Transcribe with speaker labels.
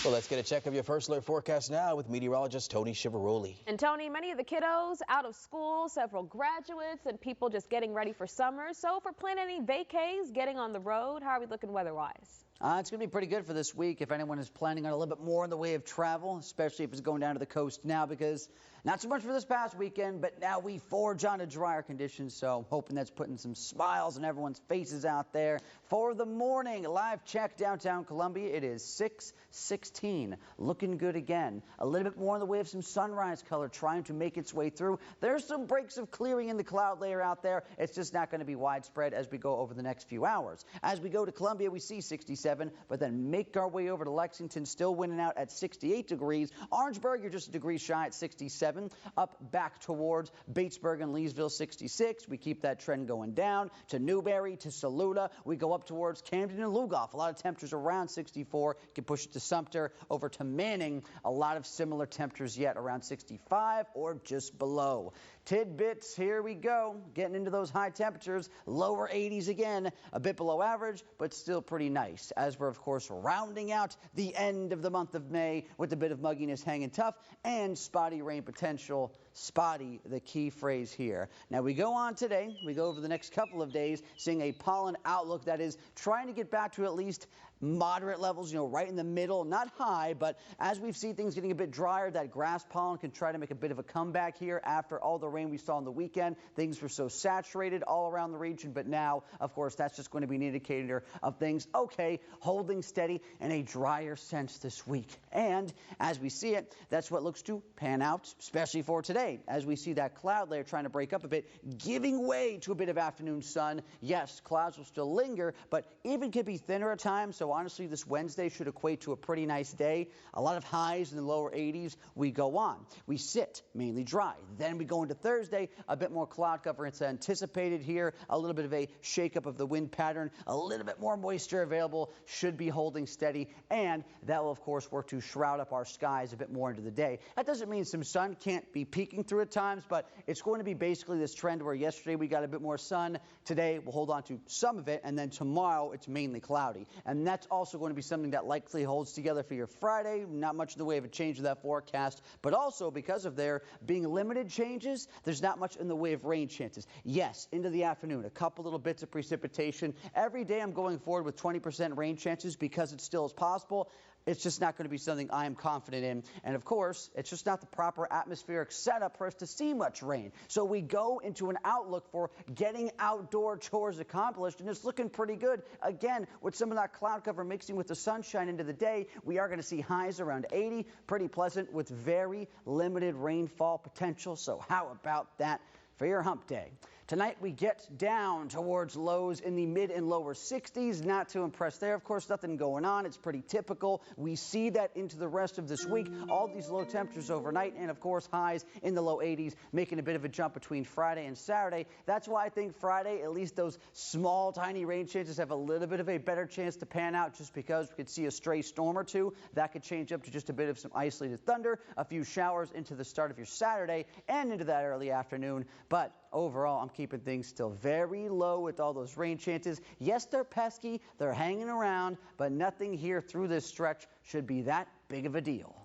Speaker 1: Well, let's get a check of your first alert forecast now with meteorologist Tony Chivaroli.
Speaker 2: And Tony, many of the kiddos out of school, several graduates, and people just getting ready for summer. So if we're planning any vacays, getting on the road, how are we looking weather-wise?
Speaker 3: It's going to be pretty good for this week if anyone is planning on a little bit more in the way of travel, especially if it's going down to the coast now, because not so much for this past weekend, but now we forge on to drier conditions. So hoping that's putting some smiles on everyone's faces out there. For the morning, live check downtown Columbia. It is 6:16. Looking good again. A little bit more in the way of some sunrise color trying to make its way through. There's some breaks of clearing in the cloud layer out there. It's just not going to be widespread as we go over the next few hours. As we go to Columbia, we see 67, but then make our way over to Lexington, still winning out at 68 degrees. Orangeburg, you're just a degree shy at 67. Up back towards Batesburg and Leesville, 66. We keep that trend going down to Newberry, to Saluda. We go up towards Camden and Lugoff. A lot of temperatures around 64. Can push it to Sumter, over to Manning. A lot of similar temperatures yet around 65 or just below. Tidbits, here we go. Getting into those high temperatures, lower 80s again, a bit below average, but still pretty nice. As we're, of course, rounding out the end of the month of May with a bit of mugginess hanging tough and spotty rain potential. Spotty, the key phrase here. Now we go on today, we go over the next couple of days, seeing a pollen outlook that is trying to get back to at least moderate levels, right in the middle, not high, but as we've seen things getting a bit drier, that grass pollen can try to make a bit of a comeback here after all the rain we saw on the weekend. Things were so saturated all around the region, but now, of course, that's just going to be an indicator of things, okay, holding steady in a drier sense this week. And as we see it, that's what looks to pan out, especially for today, as we see that cloud layer trying to break up a bit, giving way to a bit of afternoon sun. Yes, clouds will still linger, but even could be thinner at times, so honestly, this Wednesday should equate to a pretty nice day. A lot of highs in the lower 80s. We go on. We sit mainly dry. Then we go into Thursday, a bit more cloud cover. It's anticipated here. A little bit of a shakeup of the wind pattern. A little bit more moisture available. Should be holding steady. And that will, of course, work to shroud up our skies a bit more into the day. That doesn't mean some sun can't be peeking through at times, but it's going to be basically this trend where yesterday we got a bit more sun. Today we'll hold on to some of it, and then tomorrow it's mainly cloudy. And that's also going to be something that likely holds together for your Friday. Not much in the way of a change of that forecast, but also because of there being limited changes, there's not much in the way of rain chances. Yes, into the afternoon, a couple little bits of precipitation. Every day I'm going forward with 20% rain chances because it still is possible. It's just not going to be something I am confident in. And of course, it's just not the proper atmospheric setup for us to see much rain. So we go into an outlook for getting outdoor chores accomplished, and it's looking pretty good. Again, with some of that cloud cover mixing with the sunshine into the day, we are going to see highs around 80, pretty pleasant with very limited rainfall potential. So how about that for your hump day? Tonight we get down towards lows in the mid and lower 60s. Not too impressed there. Of course, nothing going on. It's pretty typical. We see that into the rest of this week. All these low temperatures overnight and, of course, highs in the low 80s, making a bit of a jump between Friday and Saturday. That's why I think Friday, at least those small, tiny rain chances have a little bit of a better chance to pan out just because we could see a stray storm or two. That could change up to just a bit of some isolated thunder, a few showers into the start of your Saturday and into that early afternoon. But overall, I'm keeping things still very low with all those rain chances. Yes, they're pesky, they're hanging around, but nothing here through this stretch should be that big of a deal.